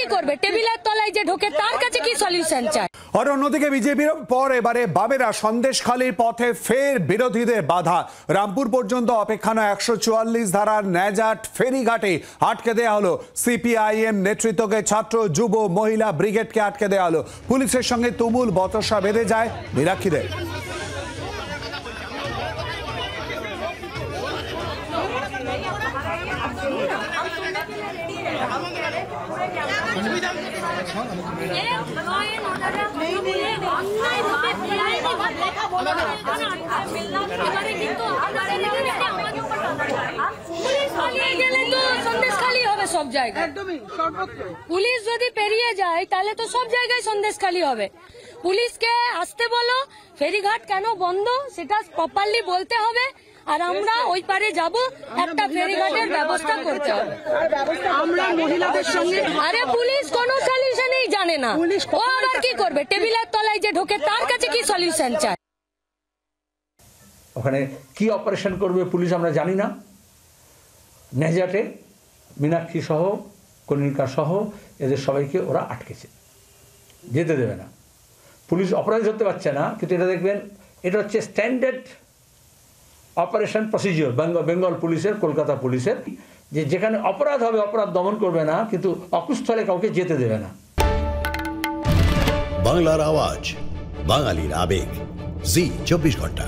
কি করবে? টেবিলের তলায় যে ঢোকে তার কাছে কি সলিউশন চায়? আর অন্যদিকে বিজেপির পর এবারে বামেরা সন্দেশখালীর পথে ফের বিরোধীদের বাধা। রামপুর পর্যন্ত অপেক্ষানো 144 ধারার ন্যাজাট ফেরিঘাটে আটকে দেওয়া হলো। সিপিআইএম নেতৃত্বকে ছাত্র যুব মহিলা ব্রিগেডকে আটকে দেওয়া হলো। পুলিশের সঙ্গে তুমুল বচসা বেঁধে যায় নিরাক্ষীদের। সব জায়গায় পুলিশ যদি পেরিয়ে যায় তাহলে তো সব জায়গায় সন্দেশখালী হবে। পুলিশকে আসতে বলো, ফেরিঘাট কেন বন্ধ সেটা প্রপারলি বলতে হবে। আর আমরা ওই পারে যাব, একটা ফেরিঘাটের ব্যবস্থা করতে হবে। আমরা মহিলাদের সঙ্গে আরে পুলিশ কোনো সলিউশনই জানে না, ও আবার কি করবে? টেবিলের তলায় যে ঢোকে তার কাছে কি সলিউশন চায়? ওখানে কি অপারেশন করবে পুলিশ আমরা জানি না। নেজাটে মীনাক্ষী সহ কনিকা সহ এদের সবাইকে ওরা আটকেছে, যেতে দেবে না। পুলিশ অপরাধী ধরতে পারছে না, কিন্তু এটা দেখবেন এটা হচ্ছে স্ট্যান্ডার্ড অপারেশন প্রসিজিওর বেঙ্গল পুলিশের, কলকাতা পুলিশের, যে যেখানে অপরাধ হবে অপরাধ দমন করবে না, কিন্তু অকুস্থলে কাউকে যেতে দেবে না। বাংলার আওয়াজ, বাঙালির আবেগ, জি 24 ঘন্টা।